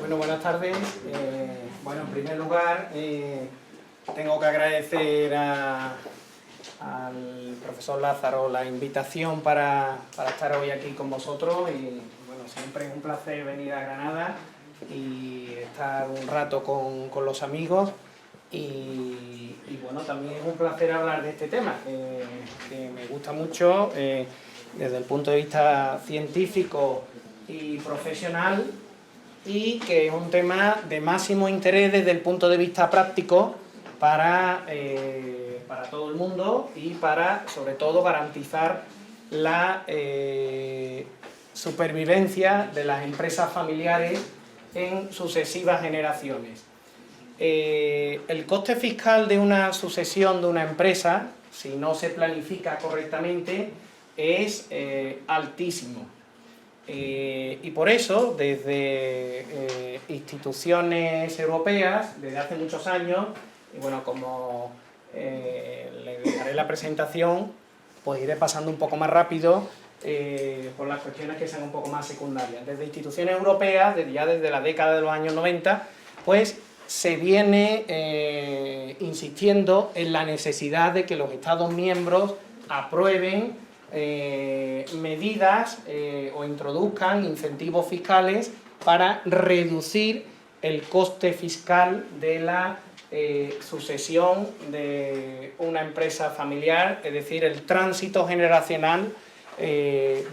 Bueno, buenas tardes. Bueno, en primer lugar, tengo que agradecer al profesor Lázaro la invitación para estar hoy aquí con vosotros. Y bueno, siempre es un placer venir a Granada y estar un rato con los amigos. Y bueno, también es un placer hablar de este tema, que me gusta mucho desde el punto de vista científico y profesional, y que es un tema de máximo interés desde el punto de vista práctico para todo el mundo y para, sobre todo, garantizar la supervivencia de las empresas familiares en sucesivas generaciones. El coste fiscal de una sucesión de una empresa, si no se planifica correctamente, es altísimo. Y por eso, desde instituciones europeas, desde hace muchos años, y bueno, como le dejaré la presentación, pues iré pasando un poco más rápido por las cuestiones que sean un poco más secundarias. Desde instituciones europeas, ya desde la década de los años 90, pues se viene insistiendo en la necesidad de que los Estados miembros aprueben medidas o introduzcan incentivos fiscales para reducir el coste fiscal de la sucesión de una empresa familiar, es decir, el tránsito generacional de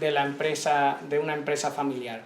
una empresa familiar.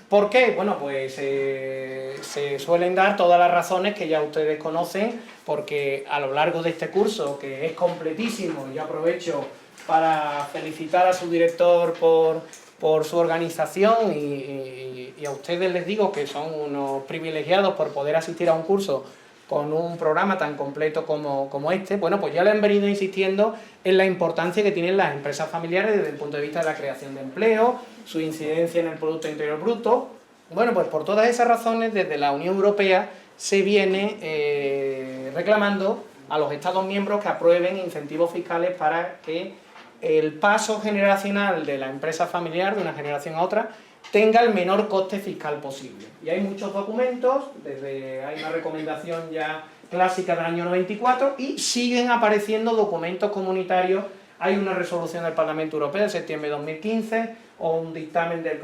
¿Por qué? Bueno, pues se suelen dar todas las razones que ya ustedes conocen, porque a lo largo de este curso, que es completísimo, y aprovecho para felicitar a su director por su organización y a ustedes les digo que son unos privilegiados por poder asistir a un curso con un programa tan completo como este. Bueno, pues ya le han venido insistiendo en la importancia que tienen las empresas familiares desde el punto de vista de la creación de empleo, su incidencia en el Producto Interior Bruto. Bueno, pues por todas esas razones, desde la Unión Europea se viene reclamando a los Estados miembros que aprueben incentivos fiscales para que el paso generacional de la empresa familiar de una generación a otra tenga el menor coste fiscal posible. Y hay muchos documentos, hay una recomendación ya clásica del año 94 y siguen apareciendo documentos comunitarios. Hay una resolución del Parlamento Europeo de septiembre de 2015 o un dictamen del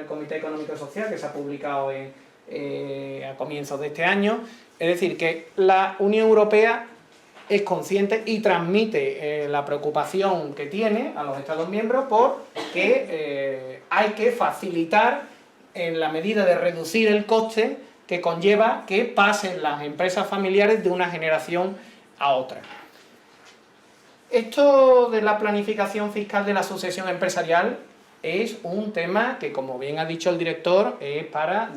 Comité Económico y Social que se ha publicado a comienzos de este año. Es decir, que la Unión Europea es consciente y transmite la preocupación que tiene a los Estados miembros por que hay que facilitar en la medida de reducir el coste que conlleva que pasen las empresas familiares de una generación a otra. Esto de la planificación fiscal de la sucesión empresarial es un tema que, como bien ha dicho el director,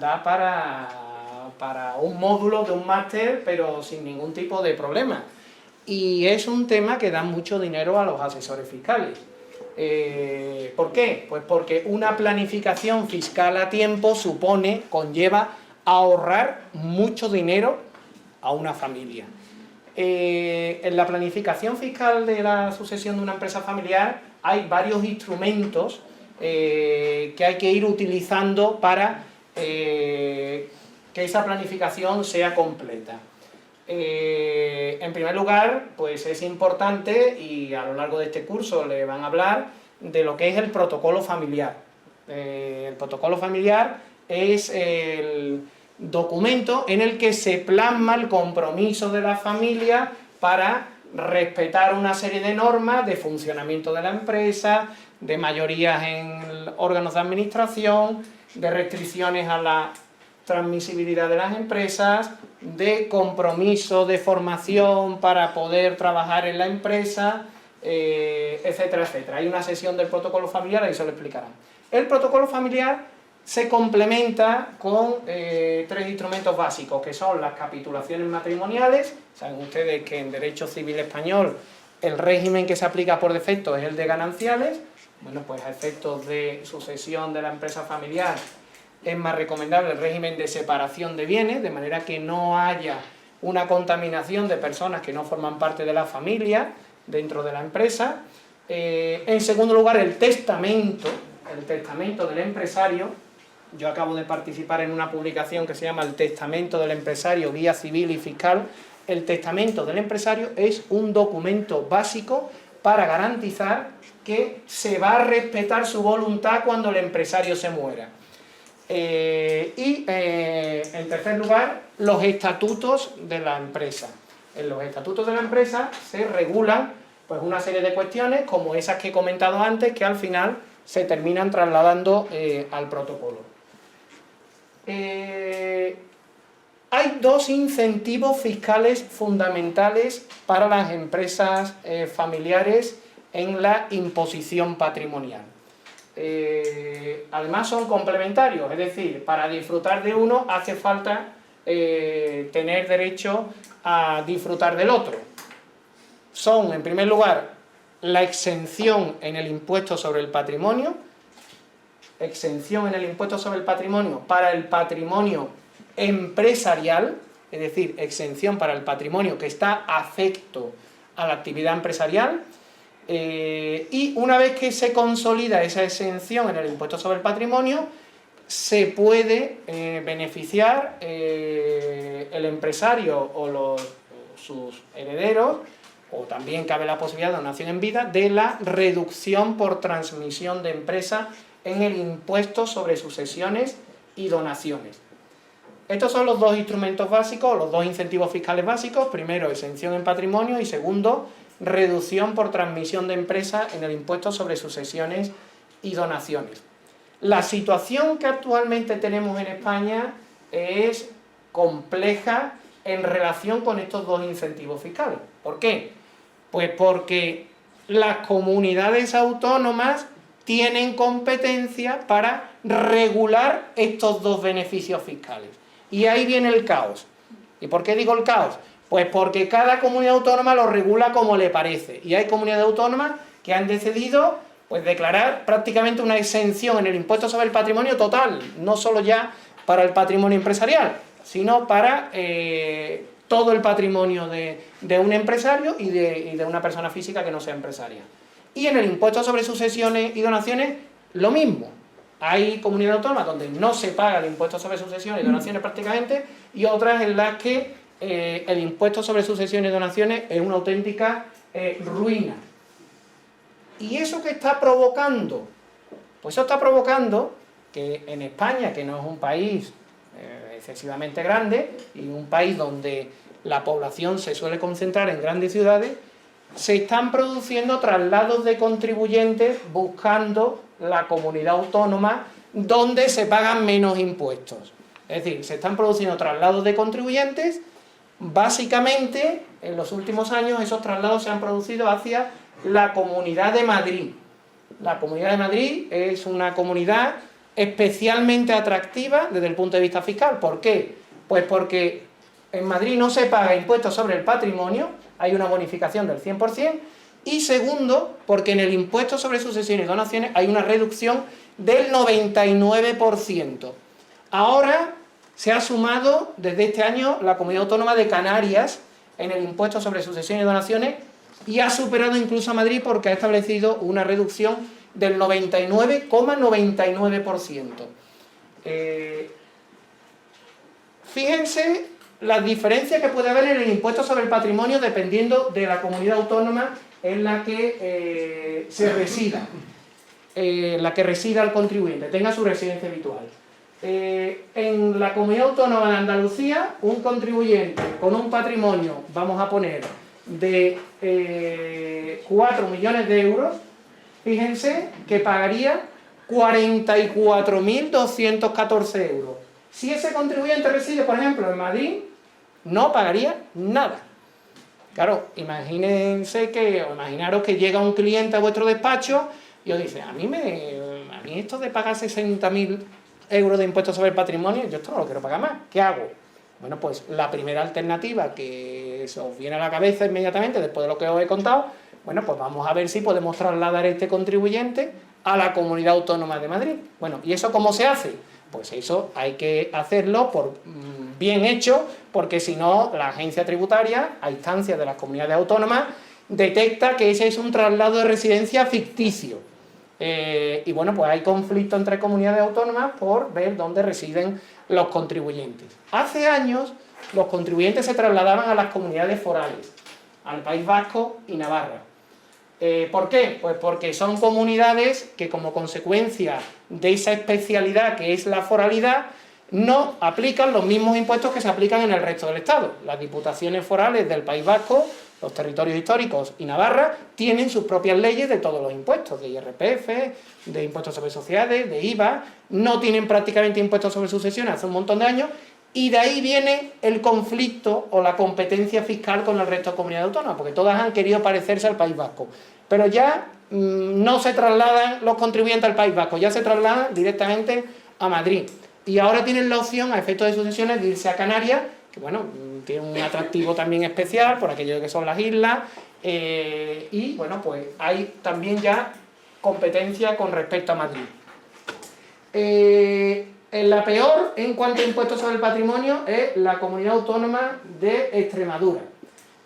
da para un módulo de un máster, pero sin ningún tipo de problema. Y es un tema que da mucho dinero a los asesores fiscales. ¿Por qué? Pues porque una planificación fiscal a tiempo conlleva ahorrar mucho dinero a una familia. En la planificación fiscal de la sucesión de una empresa familiar hay varios instrumentos que hay que ir utilizando para que esa planificación sea completa. En primer lugar, pues es importante, y a lo largo de este curso le van a hablar, de lo que es el protocolo familiar. El protocolo familiar es el documento en el que se plasma el compromiso de la familia para respetar una serie de normas de funcionamiento de la empresa, de mayorías en órganos de administración, de restricciones a la transmisibilidad de las empresas, de compromiso de formación para poder trabajar en la empresa, etcétera, etcétera. Hay una sesión del protocolo familiar, ahí se lo explicarán. El protocolo familiar se complementa con tres instrumentos básicos, que son las capitulaciones matrimoniales. Saben ustedes que en derecho civil español el régimen que se aplica por defecto es el de gananciales. Bueno, pues a efectos de sucesión de la empresa familiar es más recomendable el régimen de separación de bienes, de manera que no haya una contaminación de personas que no forman parte de la familia dentro de la empresa. En segundo lugar, el testamento del empresario, Yo acabo de participar en una publicación que se llama El Testamento del Empresario, Guía Civil y Fiscal. El testamento del empresario es un documento básico para garantizar que se va a respetar su voluntad cuando el empresario se muera. En tercer lugar, los estatutos de la empresa. En los estatutos de la empresa se regulan pues, una serie de cuestiones como esas que he comentado antes, que al final se terminan trasladando al protocolo. Hay dos incentivos fiscales fundamentales para las empresas familiares en la imposición patrimonial. Además son complementarios, es decir, para disfrutar de uno hace falta tener derecho a disfrutar del otro. Son, en primer lugar, la exención en el impuesto sobre el patrimonio, para el patrimonio empresarial, es decir, exención para el patrimonio que está afecto a la actividad empresarial, y una vez que se consolida esa exención en el impuesto sobre el patrimonio, se puede beneficiar el empresario o sus herederos, o también cabe la posibilidad de donación en vida, de la reducción por transmisión de empresa en el impuesto sobre sucesiones y donaciones. Estos son los dos instrumentos básicos, los dos incentivos fiscales básicos. Primero, exención en patrimonio, y segundo, reducción por transmisión de empresa en el impuesto sobre sucesiones y donaciones. La situación que actualmente tenemos en España es compleja en relación con estos dos incentivos fiscales. ¿Por qué? Pues porque las comunidades autónomas tienen competencia para regular estos dos beneficios fiscales. Y ahí viene el caos. ¿Y por qué digo el caos? Pues porque cada comunidad autónoma lo regula como le parece. Y hay comunidades autónomas que han decidido pues, declarar prácticamente una exención en el impuesto sobre el patrimonio total, no solo ya para el patrimonio empresarial, sino para todo el patrimonio de un empresario y de una persona física que no sea empresaria. Y en el impuesto sobre sucesiones y donaciones, lo mismo. Hay comunidades autónomas donde no se paga el impuesto sobre sucesiones y donaciones prácticamente, y otras en las que el impuesto sobre sucesiones y donaciones es una auténtica ruina. ¿Y eso qué está provocando? Pues eso está provocando que en España, que no es un país excesivamente grande, y un país donde la población se suele concentrar en grandes ciudades, se están produciendo traslados de contribuyentes buscando la comunidad autónoma donde se pagan menos impuestos. Es decir, se están produciendo traslados de contribuyentes. Básicamente, en los últimos años, esos traslados se han producido hacia la Comunidad de Madrid. La Comunidad de Madrid es una comunidad especialmente atractiva desde el punto de vista fiscal. ¿Por qué? Pues porque en Madrid no se paga impuestos sobre el patrimonio, hay una bonificación del 100%, y segundo, porque en el impuesto sobre sucesiones y donaciones hay una reducción del 99%. Ahora se ha sumado desde este año la Comunidad Autónoma de Canarias en el impuesto sobre sucesiones y donaciones, y ha superado incluso a Madrid porque ha establecido una reducción del 99,99%. Fíjense las diferencias que puede haber en el impuesto sobre el patrimonio dependiendo de la comunidad autónoma en la que se resida, la que resida el contribuyente, tenga su residencia habitual. En la comunidad autónoma de Andalucía, un contribuyente con un patrimonio, vamos a poner, de 4 millones de euros, fíjense que pagaría 44.214 euros. Si ese contribuyente reside, por ejemplo, en Madrid, no pagaría nada. Claro, imaginaros que llega un cliente a vuestro despacho y os dice, a mí esto de pagar 60.000 euros de impuestos sobre el patrimonio, yo esto no lo quiero pagar más, ¿qué hago? Bueno, pues la primera alternativa que se os viene a la cabeza inmediatamente después de lo que os he contado, bueno, pues vamos a ver si podemos trasladar a este contribuyente a la Comunidad Autónoma de Madrid. Bueno, ¿y eso cómo se hace? Pues eso hay que hacerlo bien hecho, porque si no, la agencia tributaria, a instancias de las comunidades autónomas, detecta que ese es un traslado de residencia ficticio. Y bueno, pues hay conflicto entre comunidades autónomas por ver dónde residen los contribuyentes. Hace años los contribuyentes se trasladaban a las comunidades forales, al País Vasco y Navarra. ¿Por qué? Pues porque son comunidades que, como consecuencia de esa especialidad que es la foralidad, no aplican los mismos impuestos que se aplican en el resto del Estado. Las diputaciones forales del País Vasco, los territorios históricos y Navarra tienen sus propias leyes de todos los impuestos, de IRPF, de impuestos sobre sociedades, de IVA, no tienen prácticamente impuestos sobre sucesiones hace un montón de años, y de ahí viene el conflicto o la competencia fiscal con el resto de comunidades autónomas, porque todas han querido parecerse al País Vasco. Pero ya no se trasladan los contribuyentes al País Vasco, ya se trasladan directamente a Madrid. Y ahora tienen la opción, a efectos de sucesiones, de irse a Canarias, que bueno, tiene un atractivo también especial por aquello que son las islas, y bueno, pues hay también ya competencia con respecto a Madrid. La peor en cuanto a impuestos sobre el patrimonio es la Comunidad Autónoma de Extremadura.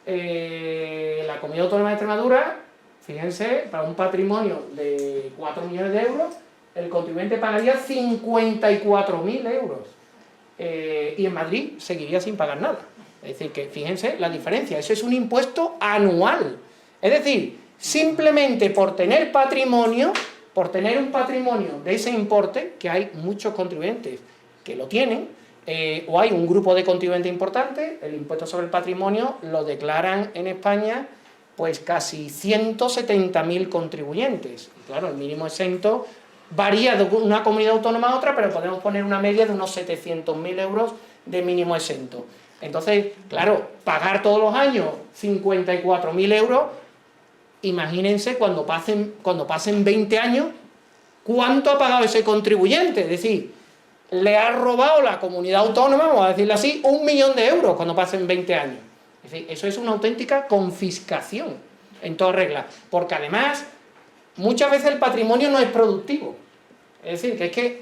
La Comunidad Autónoma de Extremadura, fíjense, para un patrimonio de 4 millones de euros, el contribuyente pagaría 54.000 euros. Y en Madrid seguiría sin pagar nada. Es decir, que fíjense la diferencia. Eso es un impuesto anual. Es decir, simplemente por tener patrimonio, por tener un patrimonio de ese importe, que hay muchos contribuyentes que lo tienen, o hay un grupo de contribuyentes importantes, el impuesto sobre el patrimonio lo declaran en España pues casi 170.000 contribuyentes. Claro, el mínimo exento varía de una comunidad autónoma a otra, pero podemos poner una media de unos 700.000 euros de mínimo exento. Entonces, claro, pagar todos los años 54.000 euros, imagínense cuando pasen 20 años, ¿cuánto ha pagado ese contribuyente? Es decir, le ha robado la comunidad autónoma, vamos a decirlo así, 1 millón de euros cuando pasen 20 años. Es decir, eso es una auténtica confiscación, en toda regla, porque además, muchas veces el patrimonio no es productivo. Es decir, que es que,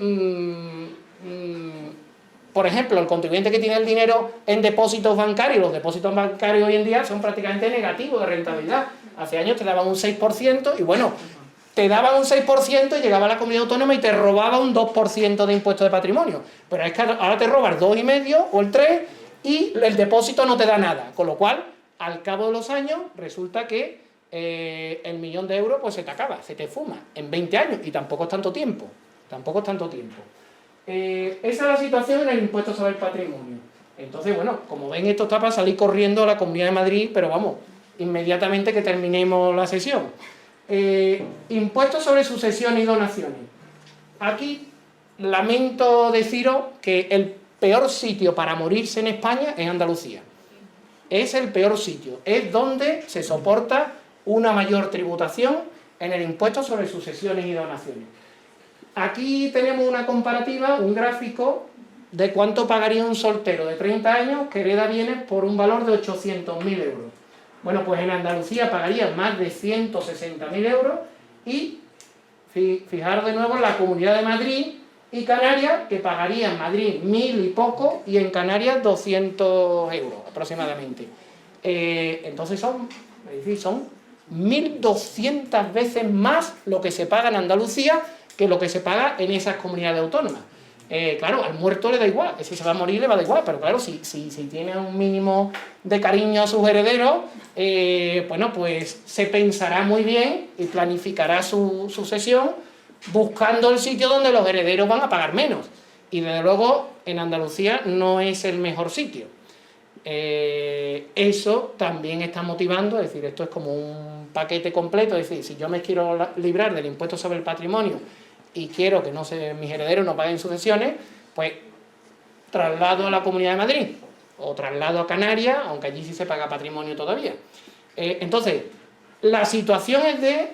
por ejemplo, el contribuyente que tiene el dinero en depósitos bancarios, los depósitos bancarios hoy en día son prácticamente negativos de rentabilidad. Hace años te daban un 6% y bueno, te daban un 6% y llegaba a la comunidad autónoma y te robaba un 2% de impuesto de patrimonio. Pero es que ahora te robas 2,5 o el 3% y el depósito no te da nada. Con lo cual, al cabo de los años, resulta que el millón de euros pues se te acaba, se te fuma en 20 años y tampoco es tanto tiempo. Tampoco es tanto tiempo. Esa es la situación en el impuesto sobre el patrimonio. Entonces, bueno, como ven, esto está para salir corriendo a la Comunidad de Madrid, pero vamos, inmediatamente que terminemos la sesión. Impuestos sobre sucesiones y donaciones. Aquí lamento deciros que el peor sitio para morirse en España es Andalucía. Es el peor sitio. Es donde se soporta una mayor tributación en el impuesto sobre sucesiones y donaciones. Aquí tenemos una comparativa, un gráfico de cuánto pagaría un soltero de 30 años que hereda bienes por un valor de 800.000 euros. Bueno, pues en Andalucía pagaría más de 160.000 euros y fijaros de nuevo en la Comunidad de Madrid y Canarias, que pagaría en Madrid 1.000 y poco y en Canarias 200 euros aproximadamente. Entonces son 1.200 veces más lo que se paga en Andalucía que lo que se paga en esas comunidades autónomas. Claro, al muerto le da igual, si se va a morir le va a dar igual, pero claro, si tiene un mínimo de cariño a sus herederos, bueno, pues se pensará muy bien y planificará su sucesión buscando el sitio donde los herederos van a pagar menos. Y desde luego en Andalucía no es el mejor sitio. Eso también está motivando, es decir, esto es como un paquete completo, es decir, si yo me quiero librar del impuesto sobre el patrimonio y quiero que mis herederos no paguen sucesiones, pues traslado a la Comunidad de Madrid o traslado a Canarias, aunque allí sí se paga patrimonio todavía. Entonces, la situación es de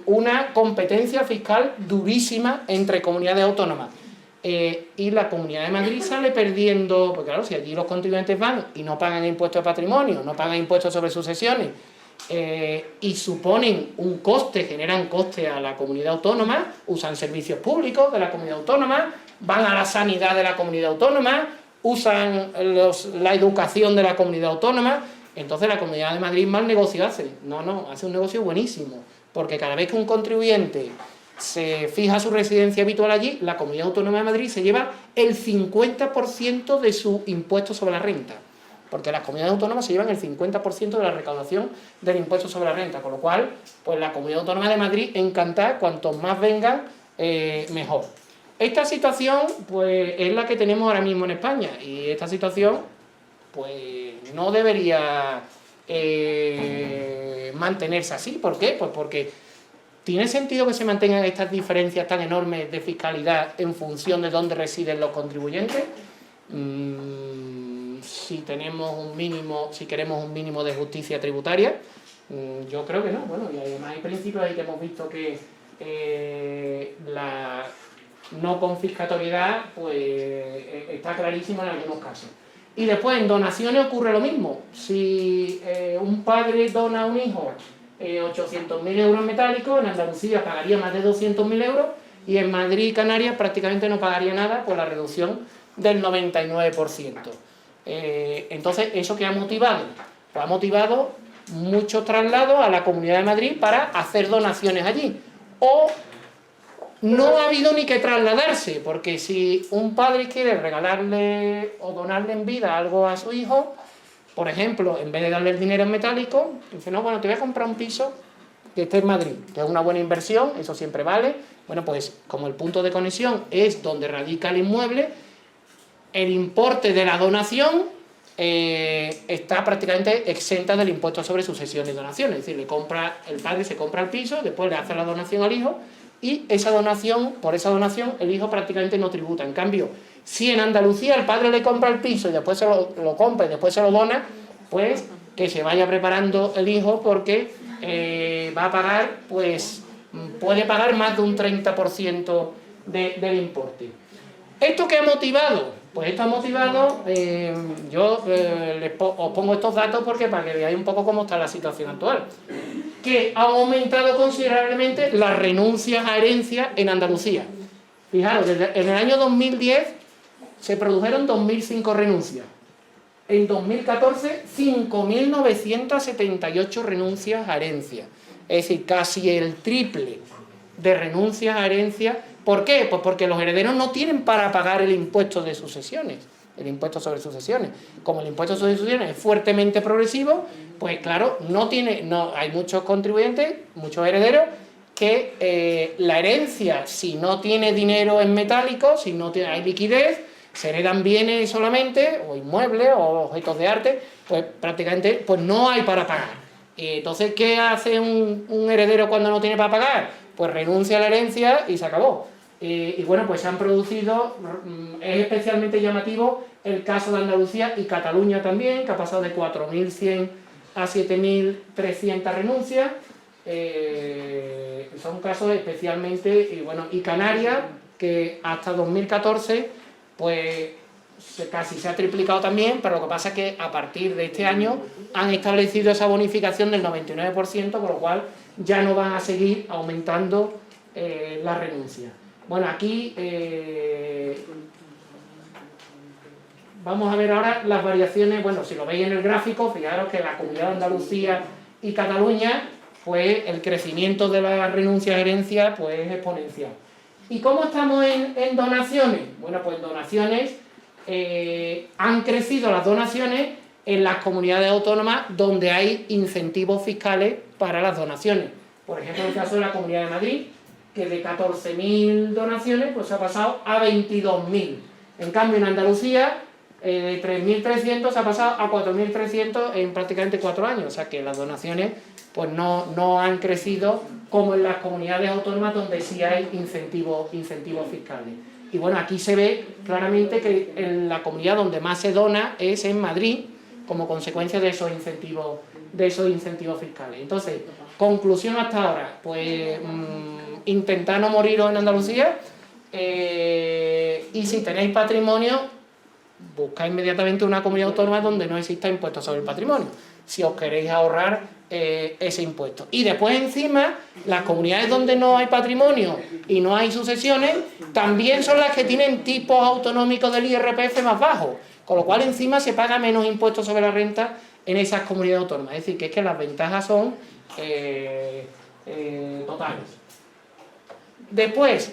una competencia fiscal durísima entre comunidades autónomas. Y la Comunidad de Madrid sale perdiendo, porque claro, si allí los contribuyentes van y no pagan impuestos de patrimonio, no pagan impuestos sobre sucesiones, y suponen un coste, generan coste a la comunidad autónoma, usan servicios públicos de la comunidad autónoma, van a la sanidad de la comunidad autónoma, usan la educación de la comunidad autónoma, Entonces la Comunidad de Madrid mal negocio hace. No, hace un negocio buenísimo. Porque cada vez que un contribuyente se fija su residencia habitual allí, la Comunidad Autónoma de Madrid se lleva el 50% de su impuesto sobre la renta. Porque las comunidades autónomas se llevan el 50% de la recaudación del impuesto sobre la renta. Con lo cual, pues la Comunidad Autónoma de Madrid, encantada, cuantos más vengan, mejor. Esta situación, pues, es la que tenemos ahora mismo en España. Y esta situación, pues, no debería mantenerse así. ¿Por qué? Pues porque ¿tiene sentido que se mantengan estas diferencias tan enormes de fiscalidad en función de dónde residen los contribuyentes? Si tenemos un mínimo, si queremos un mínimo de justicia tributaria, yo creo que no. Bueno, y además hay principios ahí que hemos visto que la no confiscatoriedad pues está clarísimo en algunos casos. Y después en donaciones ocurre lo mismo. Si un padre dona a un hijo 800.000 euros metálicos, en Andalucía pagaría más de 200.000 euros y en Madrid y Canarias prácticamente no pagaría nada por la reducción del 99%. Entonces, ¿eso qué ha motivado? Pues ha motivado muchos traslados a la Comunidad de Madrid para hacer donaciones allí. O no ha habido ni que trasladarse, porque si un padre quiere regalarle o donarle en vida algo a su hijo, por ejemplo, en vez de darle el dinero en metálico, dice, no, bueno, te voy a comprar un piso que esté en Madrid, que es una buena inversión, eso siempre vale. Bueno, pues como el punto de conexión es donde radica el inmueble, el importe de la donación está prácticamente exenta del impuesto sobre sucesiones y donaciones. Es decir, el padre se compra el piso, después le hace la donación al hijo y esa donación, por esa donación el hijo prácticamente no tributa. En cambio, si en Andalucía el padre le compra el piso y después se lo compra y después se lo dona, pues que se vaya preparando el hijo porque va a pagar, pues puede pagar más de un 30% del importe. ¿Esto qué ha motivado? Pues esto ha motivado, os pongo estos datos porque para que veáis un poco cómo está la situación actual, que ha aumentado considerablemente las renuncias a herencia en Andalucía. Fijaros, en el año 2010 se produjeron 2.005 renuncias. En 2014, 5.978 renuncias a herencia. Es decir, casi el triple de renuncias a herencia. ¿Por qué? Pues porque los herederos no tienen para pagar el impuesto de sucesiones, el impuesto sobre sucesiones. Como el impuesto sobre sucesiones es fuertemente progresivo, pues claro, hay muchos contribuyentes, muchos herederos, que la herencia, si no tiene dinero en metálico, si no hay liquidez, se heredan bienes solamente, o inmuebles, o objetos de arte, pues prácticamente pues no hay para pagar. Entonces, ¿qué hace un heredero cuando no tiene para pagar? Pues renuncia a la herencia y se acabó. Y bueno, pues se han producido, es especialmente llamativo el caso de Andalucía y Cataluña también, que ha pasado de 4.100 a 7.300 renuncias. Son casos especialmente, y Canarias, que hasta 2014, pues casi se ha triplicado también, pero lo que pasa es que a partir de este año han establecido esa bonificación del 99%, con lo cual ya no van a seguir aumentando las renuncias. Bueno, aquí vamos a ver ahora las variaciones. Bueno, si lo veis en el gráfico, fijaros que la Comunidad de Andalucía y Cataluña, pues el crecimiento de las renuncias a herencia pues es exponencial. ¿Y cómo estamos en donaciones? Bueno, pues en donaciones han crecido las donaciones en las comunidades autónomas donde hay incentivos fiscales para las donaciones. Por ejemplo, en el caso de la Comunidad de Madrid, que de 14.000 donaciones pues ha pasado a 22.000. En cambio, en Andalucía, de 3.300 ha pasado a 4.300 en prácticamente 4 años. O sea que las donaciones pues no han crecido como en las comunidades autónomas donde sí hay incentivos fiscales. Y bueno, aquí se ve claramente que en la comunidad donde más se dona es en Madrid, como consecuencia de esos incentivos fiscales. Entonces, conclusión hasta ahora, pues intentad no moriros en Andalucía, y si tenéis patrimonio, buscad inmediatamente una comunidad autónoma donde no exista impuesto sobre el patrimonio, si os queréis ahorrar ese impuesto. Y después encima, las comunidades donde no hay patrimonio y no hay sucesiones, también son las que tienen tipos autonómicos del IRPF más bajos, con lo cual encima se paga menos impuestos sobre la renta en esas comunidades autónomas. Es decir, que es que las ventajas son totales. Después,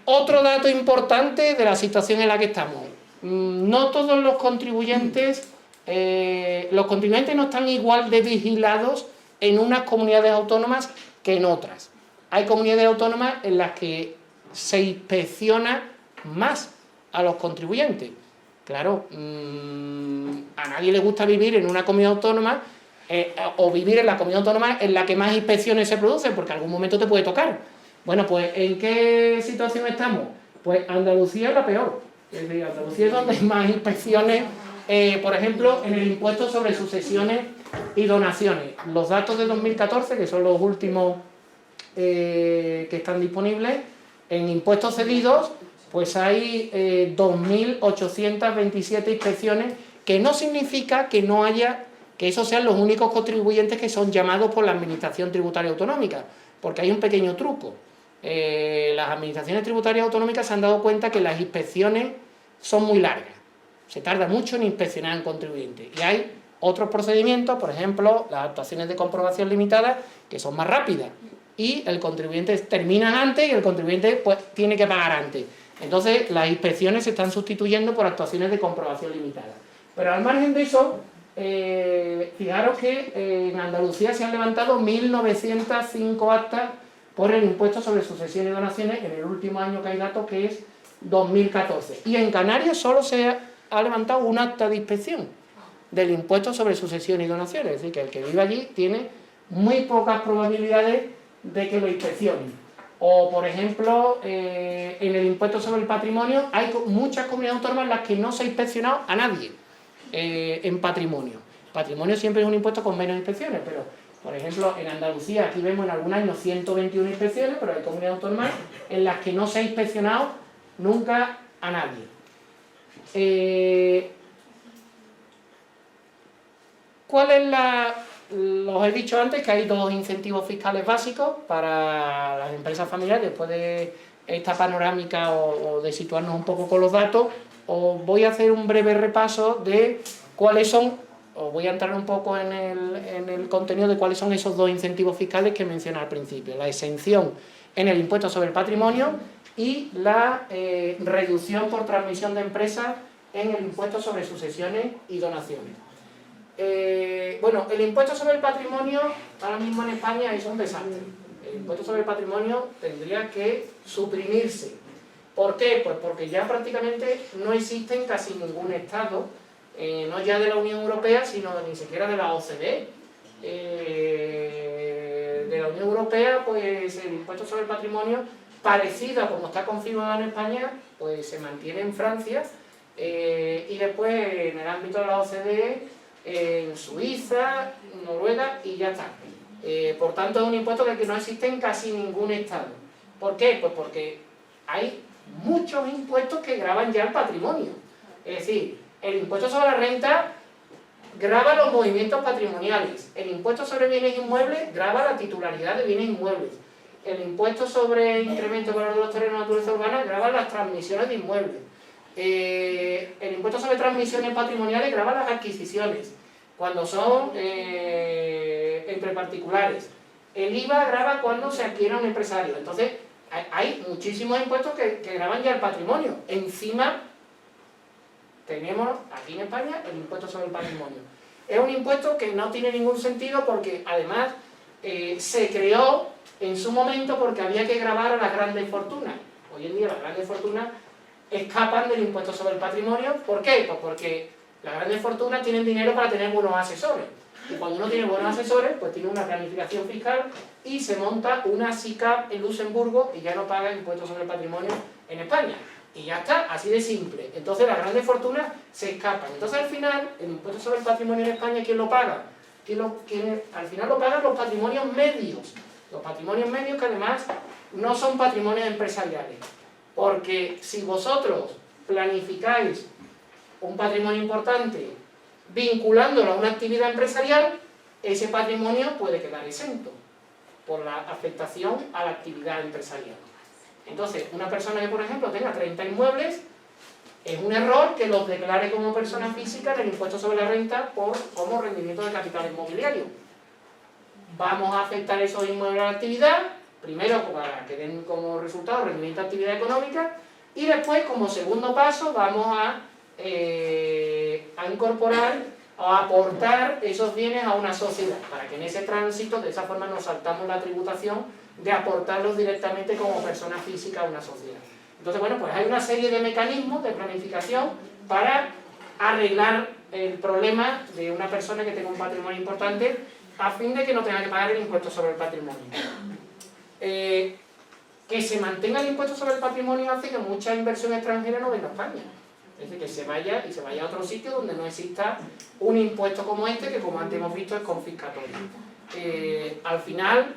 otro dato importante de la situación en la que estamos. No todos los contribuyentes no están igual de vigilados en unas comunidades autónomas que en otras. Hay comunidades autónomas en las que se inspecciona más a los contribuyentes. Claro, a nadie le gusta vivir en una comunidad autónoma o vivir en la comunidad autónoma en la que más inspecciones se producen, porque en algún momento te puede tocar. Bueno, pues ¿en qué situación estamos? Pues Andalucía es la peor. Es decir, Andalucía es donde hay más inspecciones, por ejemplo, en el impuesto sobre sucesiones y donaciones. Los datos de 2014, que son los últimos que están disponibles, en impuestos cedidos, pues hay 2.827 inspecciones, que no significa que no haya, que esos sean los únicos contribuyentes que son llamados por la Administración Tributaria Autonómica, porque hay un pequeño truco. Las administraciones tributarias autonómicas se han dado cuenta que las inspecciones son muy largas, se tarda mucho en inspeccionar a un contribuyente, y hay otros procedimientos, por ejemplo, las actuaciones de comprobación limitada, que son más rápidas, y el contribuyente termina antes y el contribuyente pues tiene que pagar antes. Entonces las inspecciones se están sustituyendo por actuaciones de comprobación limitada. Pero al margen de eso, fijaros que en Andalucía se han levantado 1.905 actas por el impuesto sobre sucesiones y donaciones en el último año que hay datos, que es 2014. Y en Canarias solo se ha levantado un acta de inspección del impuesto sobre sucesiones y donaciones. Es decir, que el que vive allí tiene muy pocas probabilidades de que lo inspeccionen. O, por ejemplo, en el impuesto sobre el patrimonio hay muchas comunidades autónomas en las que no se ha inspeccionado a nadie en patrimonio. Patrimonio siempre es un impuesto con menos inspecciones, pero, por ejemplo, en Andalucía, aquí vemos en algún año 121 inspecciones, pero hay comunidades autónomas en las que no se ha inspeccionado nunca a nadie. ¿Cuál es la...? Os he dicho antes que hay dos incentivos fiscales básicos para las empresas familiares. Después de esta panorámica o de situarnos un poco con los datos, os voy a hacer un breve repaso de cuáles son, os voy a entrar un poco en el contenido de cuáles son esos dos incentivos fiscales que mencioné al principio: la exención en el impuesto sobre el patrimonio y la reducción por transmisión de empresas en el impuesto sobre sucesiones y donaciones. Bueno, el impuesto sobre el patrimonio ahora mismo en España es un desastre. El impuesto sobre el patrimonio tendría que suprimirse. ¿Por qué? Pues porque ya prácticamente no existe en casi ningún estado, no ya de la Unión Europea, sino ni siquiera de la OCDE. De la Unión Europea, pues el impuesto sobre el patrimonio, parecido a como está configurado en España, pues se mantiene en Francia, y después en el ámbito de la OCDE, en Suiza, Noruega, y ya está. Por tanto, es un impuesto que no existe en casi ningún estado. ¿Por qué? Pues porque hay muchos impuestos que gravan ya el patrimonio. Es decir, el impuesto sobre la renta grava los movimientos patrimoniales, el impuesto sobre bienes inmuebles grava la titularidad de bienes inmuebles, el impuesto sobre incremento de valor de los terrenos de naturaleza urbana grava las transmisiones de inmuebles, el impuesto sobre transmisiones patrimoniales grava las adquisiciones, cuando son entre particulares, el IVA grava cuando se adquiere a un empresario. Entonces, hay muchísimos impuestos que gravan ya el patrimonio. Encima, tenemos aquí en España el impuesto sobre el patrimonio. Es un impuesto que no tiene ningún sentido porque, además, se creó en su momento porque había que gravar a las grandes fortunas. Hoy en día las grandes fortunas escapan del impuesto sobre el patrimonio. ¿Por qué? Pues porque las grandes fortunas tienen dinero para tener buenos asesores. Y cuando uno tiene buenos asesores, pues tiene una planificación fiscal y se monta una SICAV en Luxemburgo y ya no paga impuestos sobre el patrimonio en España. Y ya está, así de simple. Entonces las grandes fortunas se escapan. Entonces al final, el impuesto sobre el patrimonio en España, ¿quién lo paga? Al final lo pagan los patrimonios medios. Los patrimonios medios que además no son patrimonios empresariales. Porque si vosotros planificáis un patrimonio importante vinculándolo a una actividad empresarial, ese patrimonio puede quedar exento por la afectación a la actividad empresarial. Entonces, una persona que, por ejemplo, tenga 30 inmuebles, Es un error que los declare como persona física en el impuesto sobre la renta como rendimiento de capital inmobiliario. Vamos a afectar esos inmuebles a la actividad, primero para que den como resultado rendimiento de actividad económica, y después, como segundo paso, vamos a incorporar o a aportar esos bienes a una sociedad, para que en ese tránsito, de esa forma, nos saltamos la tributación de aportarlos directamente como persona física a una sociedad. Entonces, bueno, pues hay una serie de mecanismos de planificación para arreglar el problema de una persona que tenga un patrimonio importante a fin de que no tenga que pagar el impuesto sobre el patrimonio. Que se mantenga el impuesto sobre el patrimonio hace que mucha inversión extranjera no venga a España. Es decir, que se vaya a otro sitio donde no exista un impuesto como este, que como antes hemos visto es confiscatorio. Al final,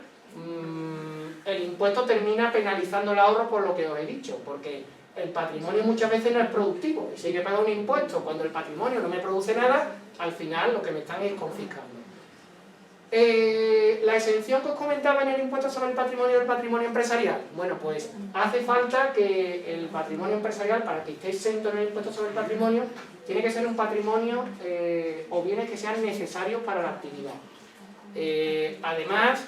el impuesto termina penalizando el ahorro por lo que os he dicho, porque el patrimonio muchas veces no es productivo, y si hay que pagar un impuesto cuando el patrimonio no me produce nada, al final lo que me están es confiscando. La exención que os comentaba en el impuesto sobre el patrimonio del patrimonio empresarial, bueno, pues hace falta que el patrimonio empresarial, para que esté exento en el impuesto sobre el patrimonio, tiene que ser un patrimonio o bienes que sean necesarios para la actividad. Además,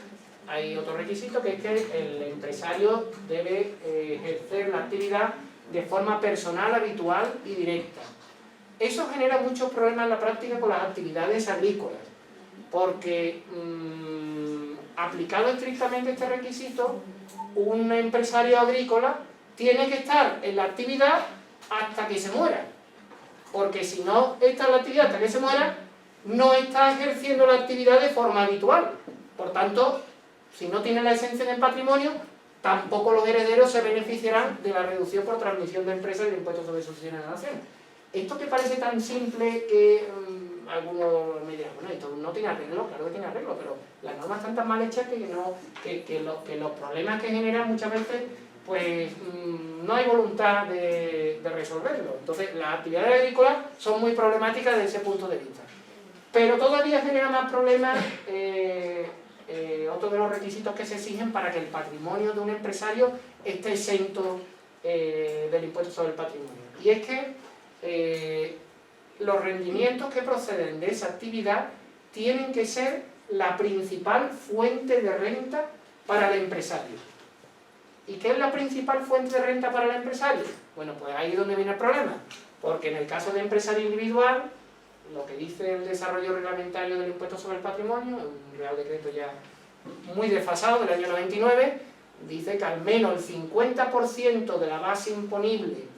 hay otro requisito, que es que el empresario debe ejercer la actividad de forma personal, habitual y directa. Eso genera muchos problemas en la práctica con las actividades agrícolas, porque aplicado estrictamente este requisito, un empresario agrícola tiene que estar en la actividad hasta que se muera, porque si no está en la actividad hasta que se muera, no está ejerciendo la actividad de forma habitual. Por tanto, si no tiene la exención en patrimonio, tampoco los herederos se beneficiarán de la reducción por transmisión de empresas y de impuestos sobre sucesiones de naciones. Esto que parece tan simple que algunos me dirán, bueno, esto no tiene arreglo, claro que tiene arreglo, pero las normas están tan mal hechas que los problemas que generan muchas veces, pues no hay voluntad de resolverlo. Entonces, las actividades agrícolas son muy problemáticas desde ese punto de vista. Pero todavía genera más problemas otro de los requisitos que se exigen para que el patrimonio de un empresario esté exento del impuesto sobre el patrimonio. Y es que los rendimientos que proceden de esa actividad tienen que ser la principal fuente de renta para el empresario. ¿Y qué es la principal fuente de renta para el empresario? Bueno, pues ahí es donde viene el problema, porque en el caso de empresario individual, lo que dice el desarrollo reglamentario del impuesto sobre el patrimonio, un Real Decreto ya muy desfasado del año 99, dice que al menos el 50% de la base imponible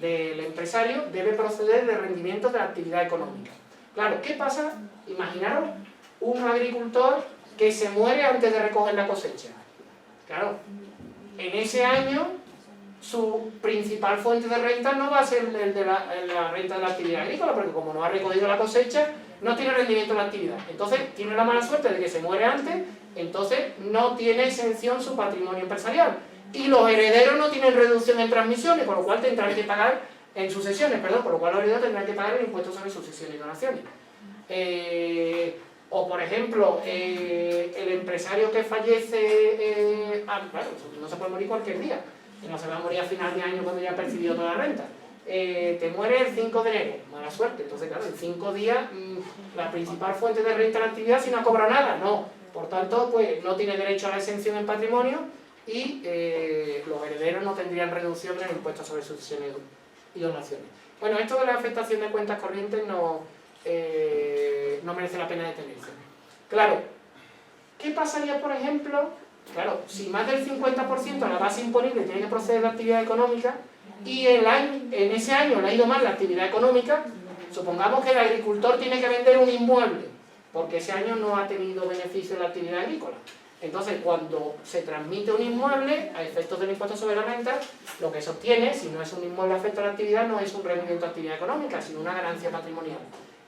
del empresario debe proceder de rendimientos de la actividad económica. Claro, ¿qué pasa? Imaginaros un agricultor que se muere antes de recoger la cosecha. Claro, en ese año su principal fuente de renta no va a ser el de la renta de la actividad agrícola, porque como no ha recogido la cosecha, no tiene rendimiento de la actividad. Entonces tiene la mala suerte de que se muere antes, entonces no tiene exención su patrimonio empresarial. Y los herederos no tienen reducción en transmisiones, por lo cual tendrán que pagar en sucesiones, perdón, por lo cual los herederos tendrán que pagar el impuesto sobre sucesiones y donaciones. O por ejemplo, el empresario que fallece, claro, no se puede morir cualquier día, no se va a morir a final de año cuando ya ha percibido toda la renta. Te muere el 5 de enero, mala suerte, entonces claro, en 5 días la principal fuente de renta de la actividad si no cobra nada, no, por tanto pues no tiene derecho a la exención en patrimonio y los herederos no tendrían reducción en el impuesto sobre sucesiones y donaciones. Bueno, esto de la afectación de cuentas corrientes no merece la pena detenerse. Claro, ¿qué pasaría por ejemplo? Claro, si más del 50% de la base imponible tiene que proceder de actividad económica y en ese año le ha ido mal la actividad económica, supongamos que el agricultor tiene que vender un inmueble porque ese año no ha tenido beneficio de la actividad agrícola. Entonces, cuando se transmite un inmueble a efectos del impuesto sobre la renta, lo que se obtiene, si no es un inmueble afecto a la actividad, no es un rendimiento de actividad económica, sino una ganancia patrimonial.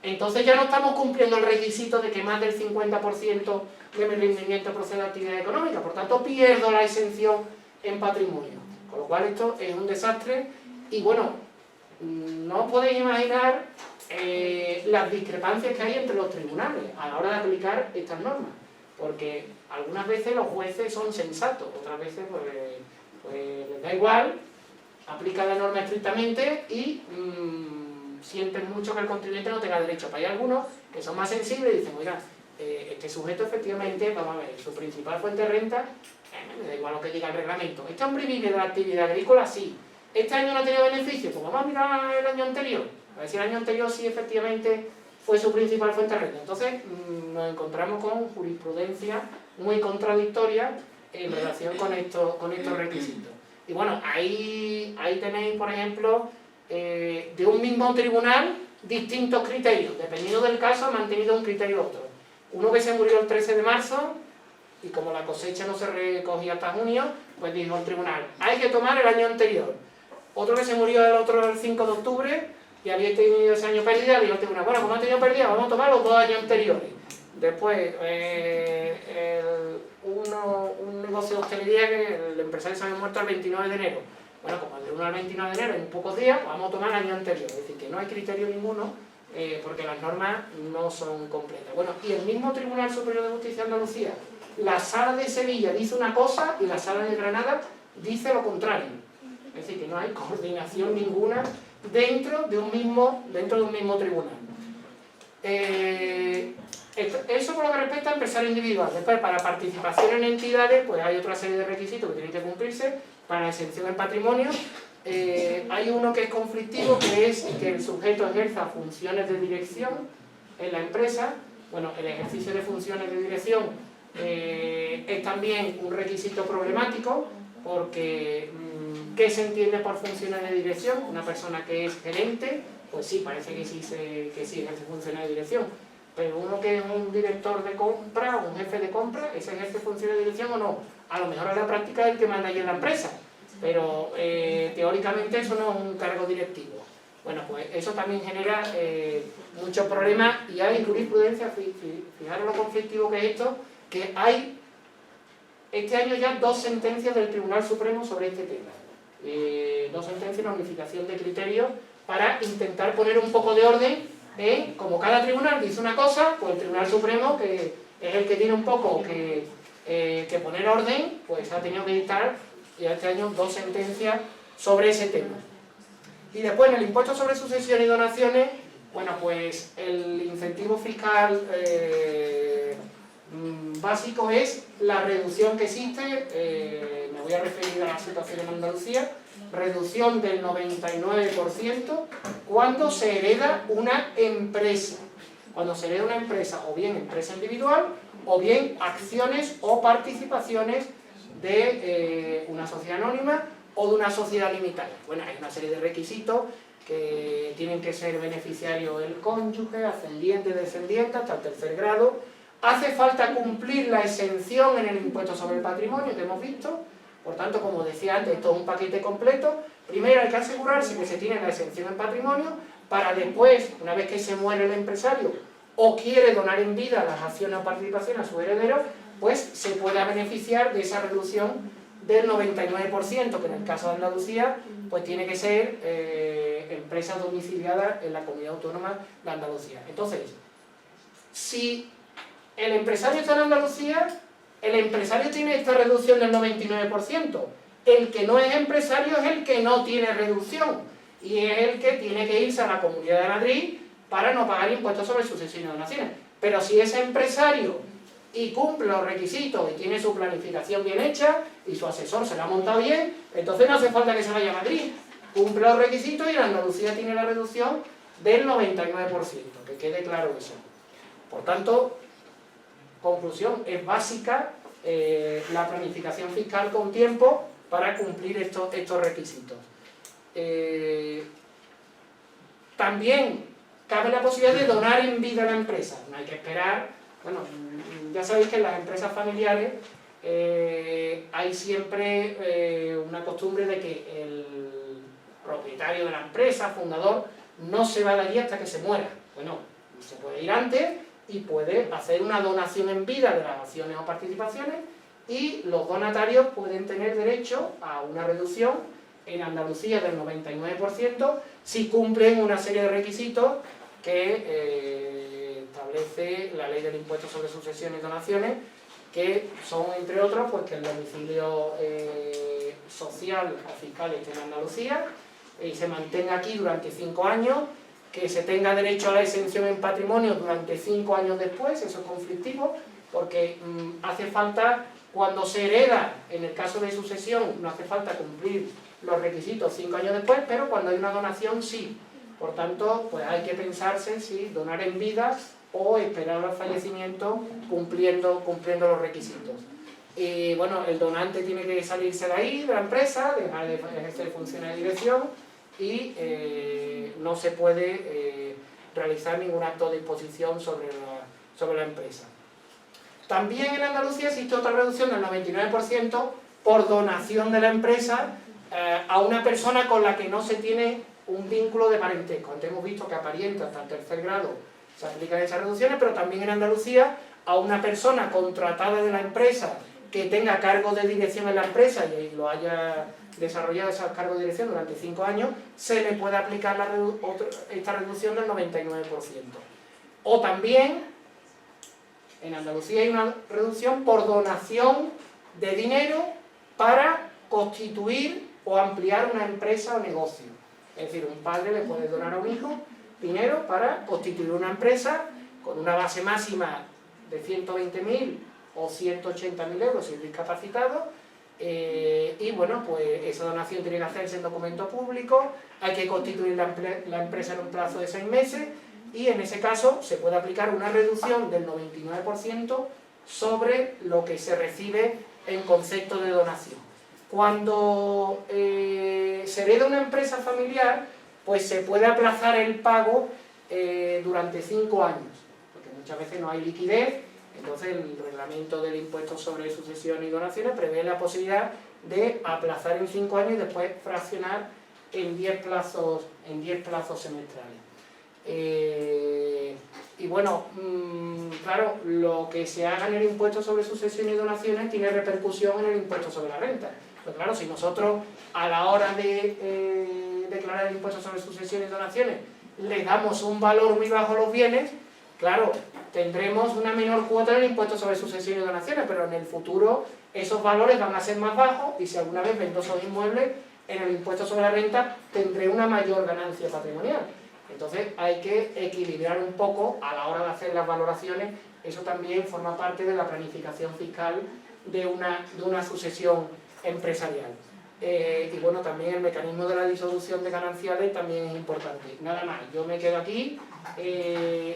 Entonces ya no estamos cumpliendo el requisito de que más del 50% de mi rendimiento procede de actividad económica, por tanto pierdo la exención en patrimonio. Con lo cual esto es un desastre y bueno, no podéis imaginar las discrepancias que hay entre los tribunales a la hora de aplicar estas normas, porque algunas veces los jueces son sensatos, otras veces pues les da igual aplican la norma estrictamente y sienten mucho que el contribuyente no tenga derecho. Pero hay algunos que son más sensibles y dicen, oiga, este sujeto efectivamente, vamos a ver, su principal fuente de renta, me da igual lo que diga el reglamento. ¿Este hombre vive de la actividad agrícola? Sí. ¿Este año no ha tenido beneficio? Pues vamos a mirar el año anterior. A ver si el año anterior sí efectivamente fue su principal fuente de renta. Entonces nos encontramos con jurisprudencia muy contradictoria en relación con estos requisitos. Y bueno, ahí tenéis, por ejemplo, de un mismo tribunal, distintos criterios. Dependiendo del caso, ha mantenido un criterio u otro. Uno que se murió el 13 de marzo, y como la cosecha no se recogía hasta junio, pues dijo el tribunal, hay que tomar el año anterior. Otro que se murió el 5 de octubre, y había tenido ese año pérdida, dijo el tribunal, bueno, como ha tenido pérdida, vamos a tomar los 2 años anteriores. Después, un negocio de hostelería que el empresario se había muerto el 29 de enero. Bueno, como el de 1 al 29 de enero, en pocos días, pues vamos a tomar el año anterior. Es decir, que no hay criterio ninguno, porque las normas no son completas. Bueno, y el mismo Tribunal Superior de Justicia de Andalucía, la Sala de Sevilla dice una cosa y la Sala de Granada dice lo contrario. Es decir, que no hay coordinación ninguna dentro de un mismo tribunal. Eso por lo que respecta a empresario individual. Después, para participación en entidades, pues hay otra serie de requisitos que tienen que cumplirse. Para exención en patrimonio, hay uno que es conflictivo, que es que el sujeto ejerza funciones de dirección en la empresa. Bueno, el ejercicio de funciones de dirección es también un requisito problemático, porque ¿qué se entiende por funciones de dirección? Una persona que es gerente, pues sí, parece que sí ejerce funciones de dirección, pero uno que es un director de compra o un jefe de compra, ¿ese ejerce funciones de dirección o no? A lo mejor en la práctica es el que manda allí en la empresa, pero teóricamente eso no es un cargo directivo. Bueno, pues eso también genera muchos problemas y hay jurisprudencia, fijaros lo conflictivo que es esto, que hay este año ya 2 sentencias del Tribunal Supremo sobre este tema. 2 sentencias de unificación de criterios para intentar poner un poco de orden en, como cada tribunal dice una cosa, pues el Tribunal Supremo, que es el que tiene un poco que poner orden, pues ha tenido que dictar ya este año 2 sentencias sobre ese tema. Y después en el impuesto sobre sucesiones y donaciones, bueno, pues el incentivo fiscal básico es la reducción que existe, me voy a referir a la situación en Andalucía, reducción del 99% cuando se hereda una empresa. Cuando se hereda una empresa, o bien empresa individual, o bien acciones o participaciones de una sociedad anónima o de una sociedad limitada. Bueno, hay una serie de requisitos que tienen que ser beneficiario el cónyuge, ascendiente, descendiente, hasta el 3er grado. Hace falta cumplir la exención en el impuesto sobre el patrimonio que hemos visto. Por tanto, como decía antes, esto es un paquete completo. Primero hay que asegurarse que se tiene la exención en patrimonio, para después, una vez que se muere el empresario o quiere donar en vida las acciones o participaciones a sus herederos, pues se pueda beneficiar de esa reducción del 99%, que en el caso de Andalucía, pues tiene que ser empresas domiciliadas en la comunidad autónoma de Andalucía. Entonces, si el empresario está en Andalucía, el empresario tiene esta reducción del 99%. El que no es empresario es el que no tiene reducción, y es el que tiene que irse a la Comunidad de Madrid para no pagar impuestos sobre sucesiones y donaciones. Pero si es empresario y cumple los requisitos y tiene su planificación bien hecha y su asesor se la ha montado bien, entonces no hace falta que se vaya a Madrid. Cumple los requisitos y en Andalucía tiene la reducción del 99%, que quede claro eso. Por tanto, conclusión, es básica la planificación fiscal con tiempo para cumplir estos requisitos. También cabe la posibilidad de donar en vida a la empresa. No hay que esperar. Bueno, ya sabéis que en las empresas familiares hay siempre una costumbre de que el propietario de la empresa, fundador, no se va de allí hasta que se muera. Bueno, se puede ir antes y puede hacer una donación en vida de las acciones o participaciones, y los donatarios pueden tener derecho a una reducción en Andalucía del 99% si cumplen una serie de requisitos que establece la ley del impuesto sobre sucesiones y donaciones, que son, entre otros, pues que el domicilio social o fiscal esté en Andalucía y se mantenga aquí durante 5 años, que se tenga derecho a la exención en patrimonio durante 5 años después. Eso es conflictivo, porque hace falta, cuando se hereda, en el caso de sucesión, no hace falta cumplir los requisitos 5 años después, pero cuando hay una donación sí. Por tanto, pues hay que pensarse si donar en vida o esperar al fallecimiento cumpliendo los requisitos. Y bueno, el donante tiene que salirse de ahí, de la empresa, dejar de ejercer funciones de dirección y no se puede realizar ningún acto de disposición sobre la empresa. También en Andalucía existe otra reducción del 99% por donación de la empresa a una persona con la que no se tiene un vínculo de parentesco. Antes hemos visto que a parientes hasta el tercer grado se aplican esas reducciones, pero también en Andalucía a una persona contratada de la empresa que tenga cargo de dirección en la empresa y lo haya desarrollado esos cargos de dirección durante 5 años, se le puede aplicar esta reducción del 99%. O también, en Andalucía hay una reducción por donación de dinero para constituir o ampliar una empresa o negocio. Es decir, un padre le puede donar a un hijo dinero para constituir una empresa con una base máxima de 120.000 o 180.000 euros si es discapacitado, y bueno, pues esa donación tiene que hacerse en documento público, hay que constituir la empresa en un plazo de 6 meses, y en ese caso se puede aplicar una reducción del 99% sobre lo que se recibe en concepto de donación. Cuando se hereda una empresa familiar, pues se puede aplazar el pago durante 5 años, porque muchas veces no hay liquidez. Entonces el reglamento del impuesto sobre sucesiones y donaciones prevé la posibilidad de aplazar en 5 años y después fraccionar en 10 plazos semestrales. Y bueno, claro, lo que se haga en el impuesto sobre sucesiones y donaciones tiene repercusión en el impuesto sobre la renta. Pues claro, si nosotros a la hora de declarar el impuesto sobre sucesiones y donaciones le damos un valor muy bajo a los bienes, claro, tendremos una menor cuota en el impuesto sobre sucesiones y donaciones, pero en el futuro esos valores van a ser más bajos y si alguna vez vendo esos inmuebles, en el impuesto sobre la renta tendré una mayor ganancia patrimonial. Entonces hay que equilibrar un poco a la hora de hacer las valoraciones. Eso también forma parte de la planificación fiscal de una sucesión empresarial. Y bueno, también el mecanismo de la disolución de gananciales también es importante. Nada más, yo me quedo aquí. Y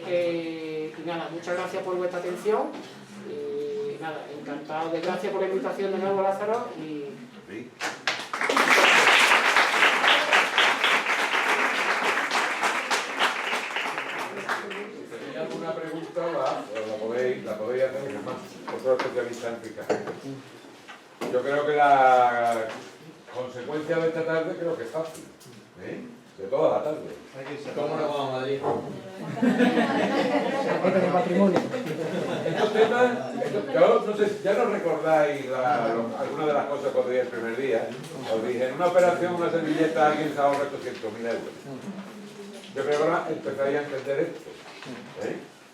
nada, muchas gracias por vuestra atención. Y nada, encantado. Gracias por la invitación de nuevo, Lázaro. Sí. Si tenéis alguna pregunta, la podéis hacer, y además, vosotros especialistas en fiscal. Yo creo que la consecuencia de esta tarde creo que es fácil, de toda la tarde. ¿Cómo nos vamos a Madrid? Estos temas, yo no sé, ya no recordáis algunas de las cosas que os dije el primer día. Os dije, en una operación, una servilleta, alguien se ahorra 800.000 euros. Yo creo que ahora empezaría a entender esto.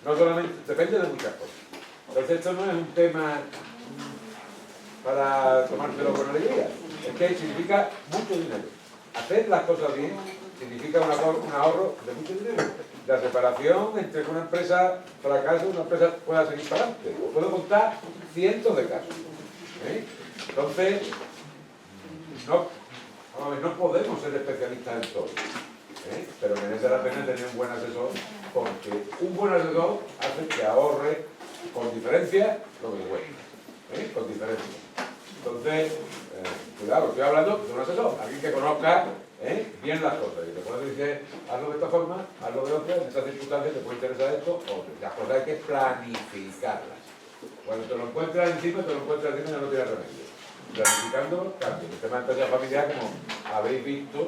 No solamente, depende de muchas cosas. Entonces esto no es un tema para tomárselo con alegría. Es que significa mucho dinero. Hacer las cosas bien significa un ahorro de mucho dinero. La separación entre que una empresa fracase y una empresa pueda seguir para adelante. Os puedo contar cientos de casos. Entonces, no podemos ser especialistas en todo. Pero merece la pena tener un buen asesor, porque un buen asesor hace que ahorre con diferencia lo que cuesta. Con diferencia. Entonces, cuidado, estoy hablando de un asesor, alguien que conozca bien las cosas y te puede decir, hazlo de esta forma, hazlo de otra, en estas circunstancias te puede interesar esto o otra. Las cosas hay que planificarlas. Cuando te lo encuentras encima, ya no tienes remedio. Planificando cambios. El tema de empresa familiar, como habéis visto,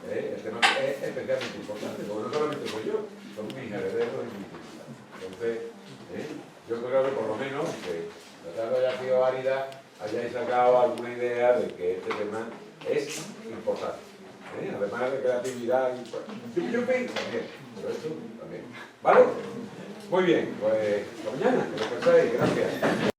el tema es especialmente importante, porque no solamente soy yo, son mis herederos y mis hijos. Entonces, yo creo que por lo menos, que la tarde haya sido árida, hayáis sacado alguna idea de que este tema es importante. Además de creatividad y también, pero esto también. ¿Vale? Muy bien, pues hasta mañana, que lo pensáis, gracias.